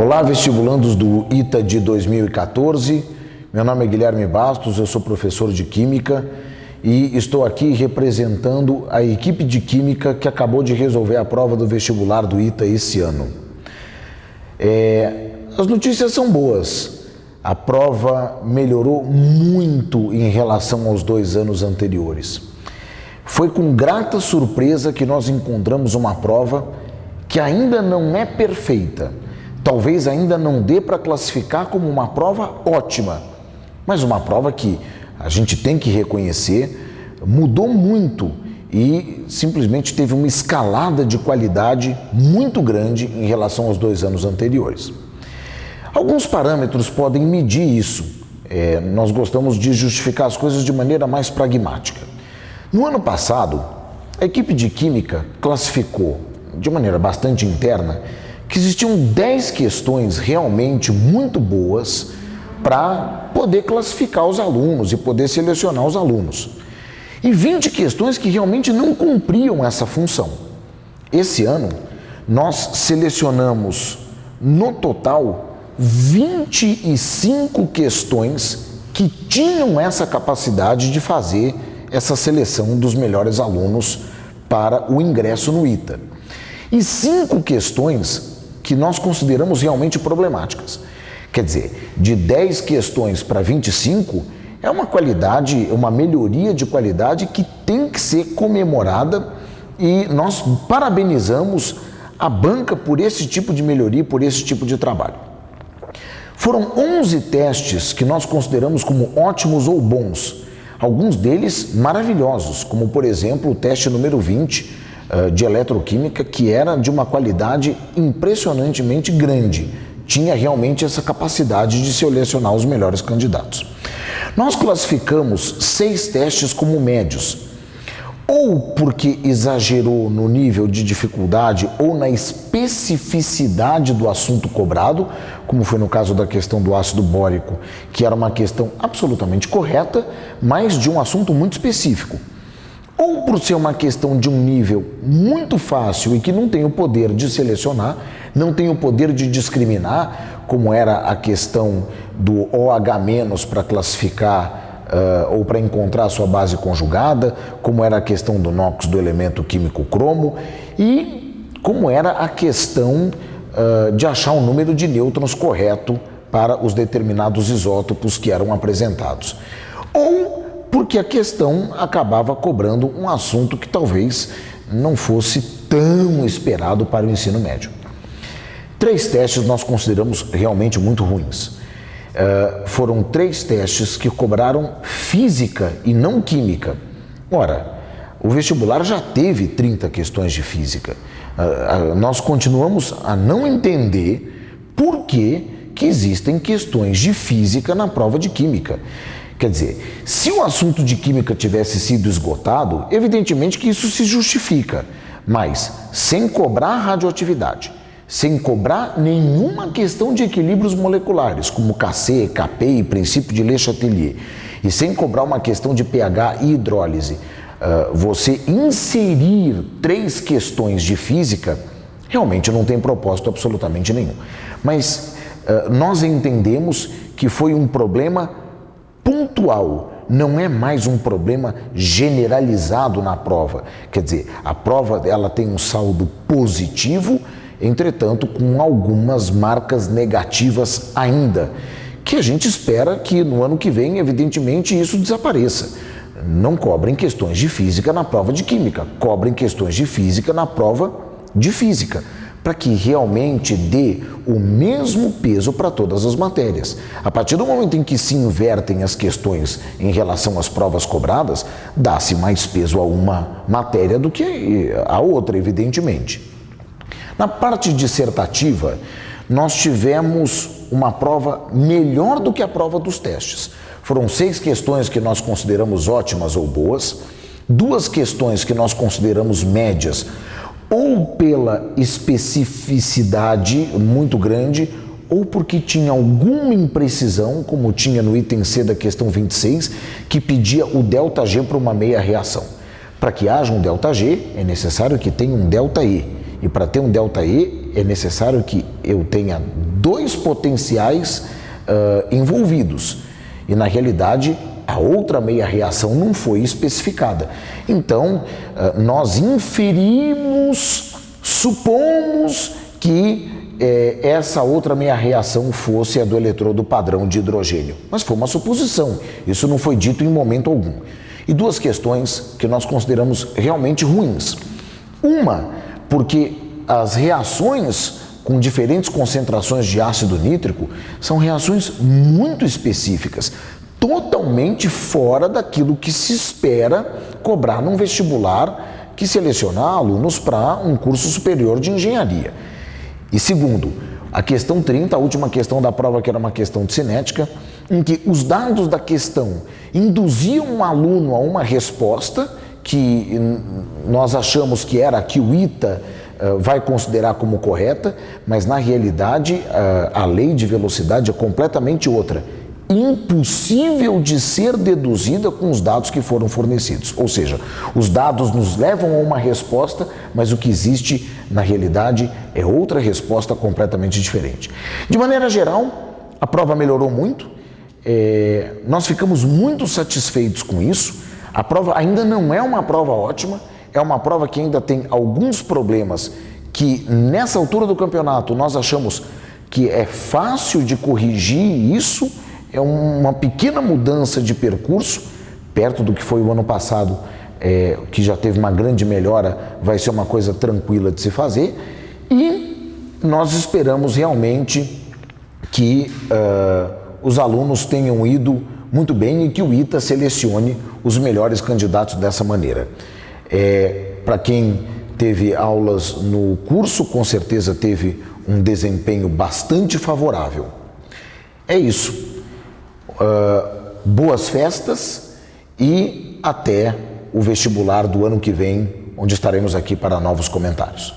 Olá, vestibulandos do ITA de 2014. Meu nome é Guilherme Bastos, eu sou professor de Química e estou aqui representando a equipe de Química que acabou de resolver a prova do vestibular do ITA esse ano. As notícias são boas. A prova melhorou muito em relação aos 2 anos anteriores. Foi com grata surpresa que nós encontramos uma prova que ainda não é perfeita. Talvez ainda não dê para classificar como uma prova ótima, mas uma prova que a gente tem que reconhecer, mudou muito e simplesmente teve uma escalada de qualidade muito grande em relação aos 2 anos anteriores. Alguns parâmetros podem medir isso. Nós gostamos de justificar as coisas de maneira mais pragmática. No ano passado, a equipe de Química classificou, de maneira bastante interna, que existiam 10 questões realmente muito boas para poder classificar os alunos e poder selecionar os alunos. E 20 questões que realmente não cumpriam essa função. Esse ano, nós selecionamos, no total, 25 questões que tinham essa capacidade de fazer essa seleção dos melhores alunos para o ingresso no ITA. E 5 questões que nós consideramos realmente problemáticas. Quer dizer, de 10 questões para 25 é uma qualidade, uma melhoria de qualidade que tem que ser comemorada e nós parabenizamos a banca por esse tipo de melhoria, por esse tipo de trabalho. Foram 11 testes que nós consideramos como ótimos ou bons, alguns deles maravilhosos, como por exemplo o teste número 20, de eletroquímica, que era de uma qualidade impressionantemente grande. Tinha realmente essa capacidade de selecionar os melhores candidatos. Nós classificamos 6 testes como médios, ou porque exagerou no nível de dificuldade ou na especificidade do assunto cobrado, como foi no caso da questão do ácido bórico, que era uma questão absolutamente correta, mas de um assunto muito específico. Ou por ser uma questão de um nível muito fácil e que não tem o poder de selecionar, não tem o poder de discriminar, como era a questão do OH- para classificar ou para encontrar a sua base conjugada, como era a questão do NOx do elemento químico cromo e como era a questão de achar o número de nêutrons correto para os determinados isótopos que eram apresentados. Ou porque a questão acabava cobrando um assunto que talvez não fosse tão esperado para o ensino médio. 3 testes nós consideramos realmente muito ruins. Foram 3 testes que cobraram física e não química. Ora, o vestibular já teve 30 questões de física. Nós continuamos a não entender por que existem questões de física na prova de química. Quer dizer, se o assunto de química tivesse sido esgotado, evidentemente que isso se justifica, mas sem cobrar radioatividade, sem cobrar nenhuma questão de equilíbrios moleculares, como Kc, Kp e princípio de Le Chatelier, e sem cobrar uma questão de pH e hidrólise, você inserir 3 questões de física, realmente não tem propósito absolutamente nenhum. Mas nós entendemos que foi um problema pontual, não é mais um problema generalizado na prova. Quer dizer, a prova ela tem um saldo positivo, entretanto com algumas marcas negativas ainda, que a gente espera que no ano que vem, evidentemente, isso desapareça. Não cobrem questões de física na prova de química, cobrem questões de física na prova de física, para que realmente dê o mesmo peso para todas as matérias. A partir do momento em que se invertem as questões em relação às provas cobradas, dá-se mais peso a uma matéria do que a outra, evidentemente. Na parte dissertativa, nós tivemos uma prova melhor do que a prova dos testes. Foram 6 questões que nós consideramos ótimas ou boas, 2 questões que nós consideramos médias, ou pela especificidade muito grande, ou porque tinha alguma imprecisão, como tinha no item C da questão 26, que pedia o ΔG para uma meia reação. Para que haja um ΔG, é necessário que tenha um ΔE. E para ter um ΔE, é necessário que eu tenha 2 potenciais envolvidos. E na realidade, a outra meia reação não foi especificada. Então, nós inferimos, supomos que essa outra meia reação fosse a do eletrodo padrão de hidrogênio. Mas foi uma suposição, isso não foi dito em momento algum. E 2 questões que nós consideramos realmente ruins. Uma, porque as reações com diferentes concentrações de ácido nítrico são reações muito específicas, totalmente fora daquilo que se espera cobrar num vestibular que seleciona alunos para um curso superior de engenharia. E segundo, a questão 30, a última questão da prova, que era uma questão de cinética, em que os dados da questão induziam um aluno a uma resposta que nós achamos que era a que o ITA vai considerar como correta, mas na realidade a lei de velocidade é completamente outra. Impossível de ser deduzida com os dados que foram fornecidos. Ou seja, os dados nos levam a uma resposta, mas o que existe na realidade é outra resposta completamente diferente. De maneira geral, a prova melhorou muito, nós ficamos muito satisfeitos com isso. A prova ainda não é uma prova ótima, é uma prova que ainda tem alguns problemas que nessa altura do campeonato nós achamos que é fácil de corrigir isso. É uma pequena mudança de percurso, perto do que foi o ano passado, que já teve uma grande melhora, vai ser uma coisa tranquila de se fazer. E nós esperamos realmente que os alunos tenham ido muito bem e que o ITA selecione os melhores candidatos dessa maneira. Para quem teve aulas no curso, com certeza teve um desempenho bastante favorável. É isso. Boas festas e até o vestibular do ano que vem, onde estaremos aqui para novos comentários.